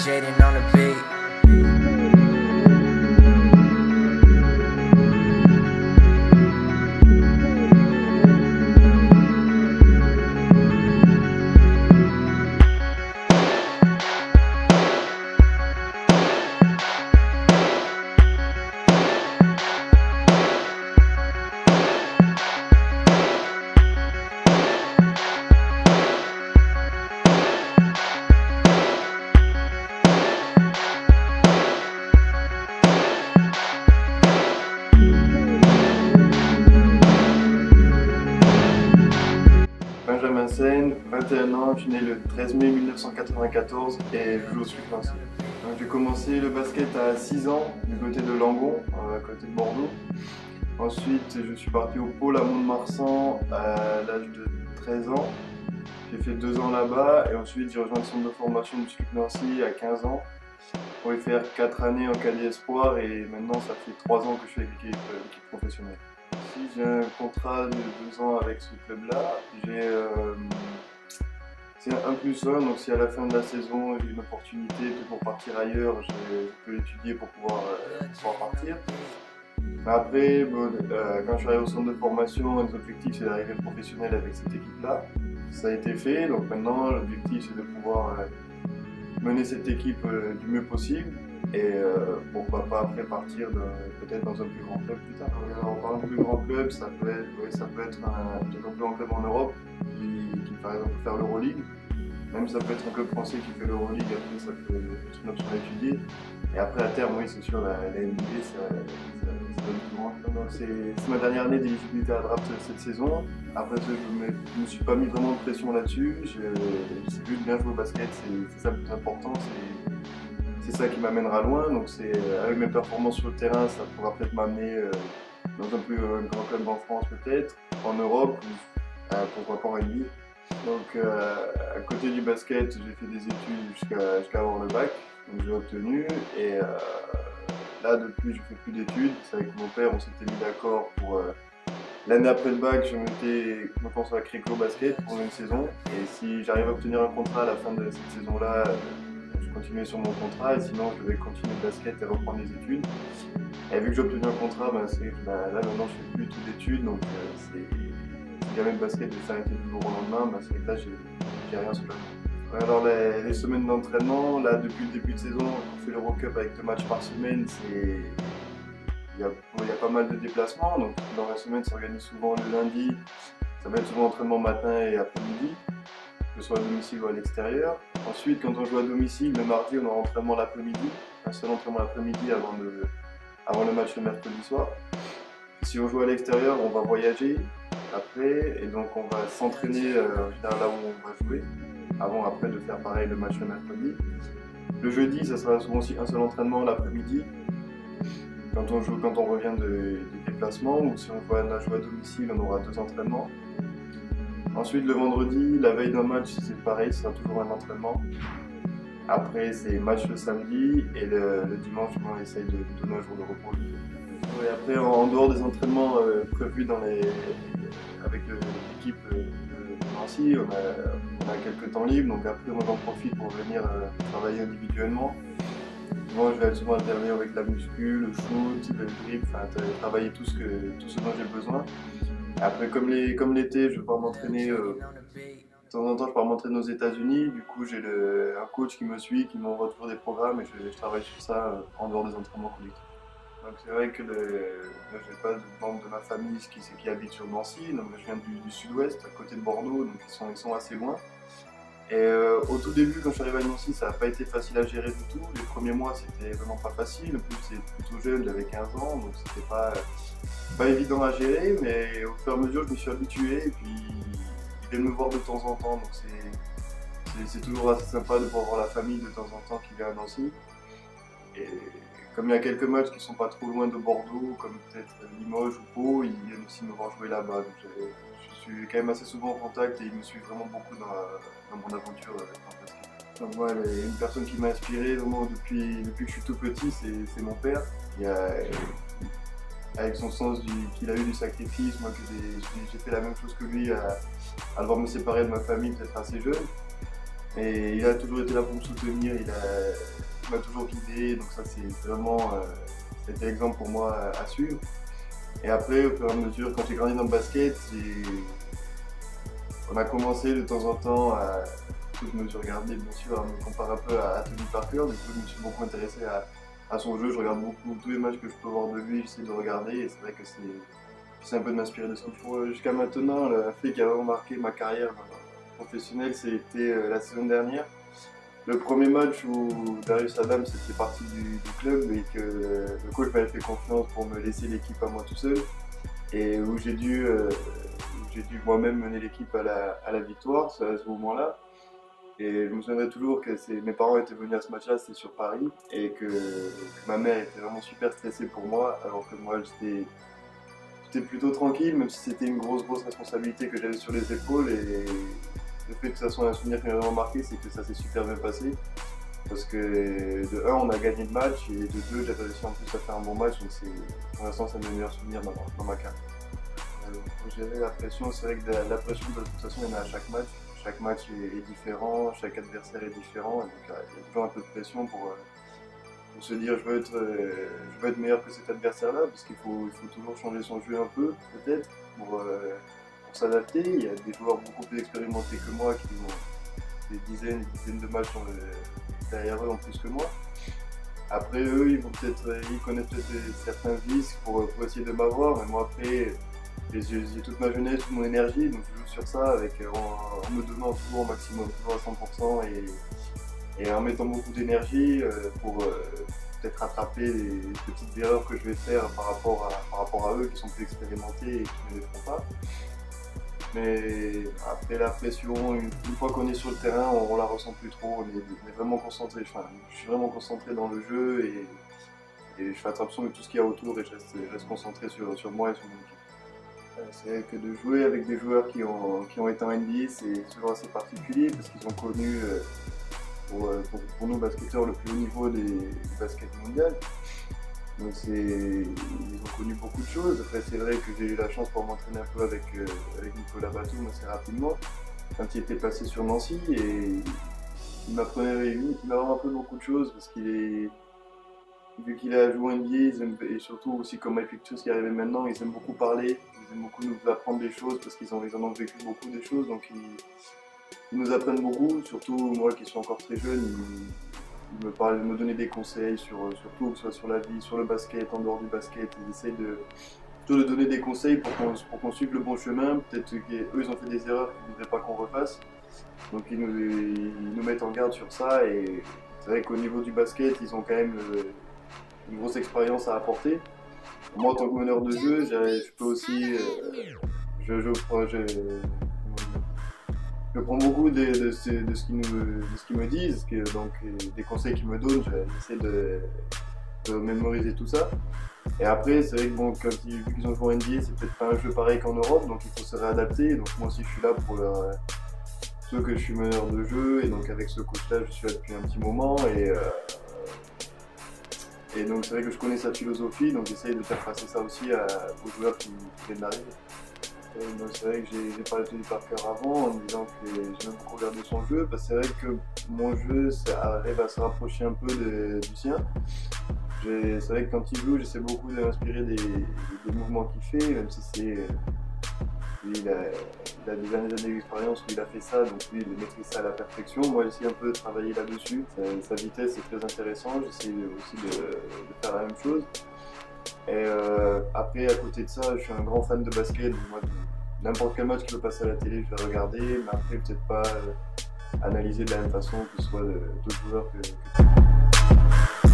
Jaden on the beat. Benjamin Seine, 21 ans, je suis né le 13 mai 1994 et je joue au SWIC Nancy. Donc, j'ai commencé le basket à 6 ans du côté de Langon, à côté de Bordeaux. Ensuite, je suis parti au pôle à Mont-de-Marsan à l'âge de 13 ans. J'ai fait 2 ans là-bas et ensuite j'ai rejoint le centre de formation du SWIC Nancy à 15 ans pour y faire 4 années en cadet espoir et maintenant ça fait 3 ans que je suis avec l'équipe professionnelle. Si j'ai un contrat de 2 ans avec ce club-là, c'est un 1+1, donc si à la fin de la saison j'ai une opportunité pour partir ailleurs, je peux l'étudier pour pouvoir partir. Après, quand je suis arrivé au centre de formation, les objectifs c'est d'arriver professionnel avec cette équipe-là. Ça a été fait, donc maintenant l'objectif c'est de pouvoir mener cette équipe du mieux possible et pourquoi pas après partir peut-être dans un plus grand club plus tard. Alors, par un plus grand club, ça peut être un plus grand club en Europe qui par exemple peut faire l'Euroleague. Même ça peut être un club français qui fait l'Euroleague, après ça peut être une option à étudier. Et après à terme, oui c'est sûr, la NBA ça donne plus grand. C'est ma dernière année d'éligibilité à la draft cette saison. Après ça, je me suis pas mis vraiment de pression là-dessus. J'ai juste bien jouer au basket, c'est ça le plus important. C'est ça qui m'amènera loin. Donc avec mes performances sur le terrain, ça pourra peut-être m'amener dans un plus grand club en France peut-être, en Europe, ou pourquoi pas en NBA. Donc à côté du basket, j'ai fait des études jusqu'à avoir le bac, donc j'ai obtenu et là depuis je fais plus d'études. C'est avec mon père, on s'était mis d'accord pour l'année après le bac, je me consacrer qu'au basket pour une saison et si j'arrive à obtenir un contrat à la fin de cette saison-là, je continuais sur mon contrat et sinon je devais continuer le basket et reprendre les études. Et vu que j'ai obtenu un contrat, là maintenant je fais plus tout d'études, donc si jamais le basket devait s'arrêter du jour au lendemain, c'est vrai que là j'ai rien sous la main. Alors les semaines d'entraînement, là depuis le début de saison, on fait l'Eurocup avec 2 matchs par semaine, il y a pas mal de déplacements, donc dans la semaine ça s'organise souvent le lundi, ça va être souvent entraînement matin et après-midi, que ce soit à domicile ou à l'extérieur. Ensuite quand on joue à domicile, le mardi on aura entraînement l'après-midi, un seul entraînement l'après-midi avant le match le mercredi soir. Si on joue à l'extérieur, on va voyager après et donc on va s'entraîner en général là où on va jouer, après de faire pareil le match le mercredi. Le jeudi, ça sera souvent aussi un seul entraînement l'après-midi. Quand on revient de déplacement ou si on va jouer à domicile, on aura 2 entraînements. Ensuite le vendredi, la veille d'un match, c'est pareil, ce sera toujours un entraînement. Après c'est match le samedi et le dimanche, on essaye de donner un jour de repos. Et après en dehors des entraînements prévus avec l'équipe de Nancy, on a quelques temps libres, donc après moi j'en profite pour venir travailler individuellement. Moi je vais souvent intervenir avec la muscu, le shoot, le grip, travailler tout ce dont j'ai besoin. Après comme l'été, je pars m'entraîner, de temps en temps je pars m'entraîner aux États-Unis, du coup j'ai un coach qui me suit, qui m'envoie toujours des programmes et je travaille sur ça en dehors des entraînements collectifs. Donc c'est vrai que j'ai pas de membres de ma famille qui habitent sur Nancy, donc je viens du sud-ouest, à côté de Bordeaux, donc ils sont assez loin. Et au tout début, quand je suis arrivé à Nancy, ça n'a pas été facile à gérer du tout. Les premiers mois, c'était vraiment pas facile. En plus, c'est plutôt jeune, j'avais 15 ans, donc c'était pas évident à gérer. Mais au fur et à mesure, je me suis habitué et puis ils viennent me voir de temps en temps, donc c'est toujours assez sympa de pouvoir voir la famille de temps en temps qui vient à Nancy. Et comme il y a quelques matchs qui sont pas trop loin de Bordeaux, comme peut-être Limoges ou Pau, ils viennent aussi me voir jouer là-bas. Donc je suis quand même assez souvent en contact et ils me suivent vraiment beaucoup dans mon aventure en basket. Donc moi, une personne qui m'a inspiré vraiment depuis que je suis tout petit, c'est mon père. Avec son sens qu'il a eu du sacrifice, moi j'ai fait la même chose que lui à devoir me séparer de ma famille peut-être assez jeune. Et il a toujours été là pour me soutenir, il m'a toujours guidé, donc ça c'est vraiment c'était l'exemple pour moi à suivre. Et après, au fur et à mesure, quand j'ai grandi dans le basket, on a commencé de temps en temps à, je me suis regardé bien sûr, à me comparer un peu à Tony Parker, du coup je me suis beaucoup intéressé à son jeu, je regarde beaucoup tous les matchs que je peux voir de lui, j'essaie de regarder et c'est vrai que c'est un peu de m'inspirer de ce qu'il faut. Jusqu'à maintenant, le fait qui a vraiment marqué ma carrière professionnelle, c'était la saison dernière. Le premier match où Darius Adams était parti du club et que le coach m'avait fait confiance pour me laisser l'équipe à moi tout seul et où j'ai dû moi-même mener l'équipe à la victoire à ce moment-là. Et je me souviendrai toujours que mes parents étaient venus à ce match-là, c'était sur Paris, et que ma mère était vraiment super stressée pour moi, alors que moi j'étais plutôt tranquille, même si c'était une grosse responsabilité que j'avais sur les épaules. Et le fait que ça soit un souvenir qui m'a vraiment marqué, c'est que ça s'est super bien passé. Parce que de 1, on a gagné le match, et de 2, j'avais réussi en plus à faire un bon match, donc pour l'instant c'est mes meilleurs souvenirs dans ma carrière. Pour gérer la pression, c'est vrai que la pression de toute façon il y en a à chaque match. Chaque match est différent, chaque adversaire est différent, et donc il y a toujours un peu de pression pour se dire je veux être meilleur que cet adversaire-là, parce qu'il faut toujours changer son jeu un peu, peut-être, pour s'adapter. Il y a des joueurs beaucoup plus expérimentés que moi qui ont des dizaines de matchs derrière eux en plus que moi. Après eux, ils connaissent peut-être certains vices pour essayer de m'avoir, mais moi après, j'ai toute ma jeunesse, toute mon énergie, donc je joue sur ça en me donnant toujours au maximum, toujours à 100% et en mettant beaucoup d'énergie pour peut-être rattraper les petites erreurs que je vais faire par rapport à eux qui sont plus expérimentés et qui ne les font pas. Mais après la pression, une fois qu'on est sur le terrain, on la ressent plus trop, on est vraiment concentré. Je suis vraiment concentré dans le jeu et je fais attention de tout ce qu'il y a autour et je reste concentré sur moi et sur mon équipe. C'est vrai que de jouer avec des joueurs qui ont été en NBA, c'est souvent assez particulier parce qu'ils ont connu, pour nous basketteurs, le plus haut niveau du basket mondial. Donc ils ont connu beaucoup de choses. Après c'est vrai que j'ai eu la chance pour m'entraîner un peu avec Nicolas Batum assez rapidement, quand il était passé sur Nancy, et il m'a vraiment appris beaucoup de choses parce vu qu'il a joué en NBA, et surtout aussi comme Mike Pictures qui arrivait maintenant, ils aiment beaucoup parler, ils aiment beaucoup nous apprendre des choses parce qu'ils en ont vécu beaucoup des choses, donc ils nous apprennent beaucoup, surtout moi qui suis encore très jeune, ils me donnaient des conseils sur tout, que ce soit sur la vie, sur le basket, en dehors du basket, ils essayent de donner des conseils pour qu'on suive le bon chemin, peut-être qu'eux ils ont fait des erreurs qu'ils ne voudraient pas qu'on refasse, donc ils nous mettent en garde sur ça, et c'est vrai qu'au niveau du basket, ils ont quand même une grosse expérience à apporter. Moi, en tant que meneur de jeu, je peux aussi. Je prends beaucoup de ce qu'ils me disent, donc des conseils qu'ils me donnent, j'essaie de mémoriser tout ça. Et après, c'est vrai que bon, vu qu'ils ont joué en NBA, c'est peut-être pas un jeu pareil qu'en Europe, donc il faut se réadapter. Donc moi aussi, je suis là pour ceux que je suis meneur de jeu, et donc avec ce coach-là, je suis là depuis un petit moment. Et donc c'est vrai que je connais sa philosophie, donc j'essaye de faire passer ça aussi aux joueurs qui viennent d'arriver. C'est vrai que j'ai parlé de Tony Parker avant en disant que j'aime beaucoup regarder son jeu, parce que c'est vrai que mon jeu ça arrive à se rapprocher un peu du sien. C'est vrai que quand il joue, j'essaie beaucoup de m'inspirer des mouvements qu'il fait, même si lui, il a des années d'expérience où il a fait ça, donc lui il maîtrise ça à la perfection. Moi j'essaie un peu de travailler là-dessus, sa vitesse est très intéressant, j'essaie aussi de faire la même chose. Et après à côté de ça, je suis un grand fan de basket, donc moi n'importe quel match qui peut passer à la télé je vais regarder, mais après peut-être pas analyser de la même façon que ce soit d'autres joueurs que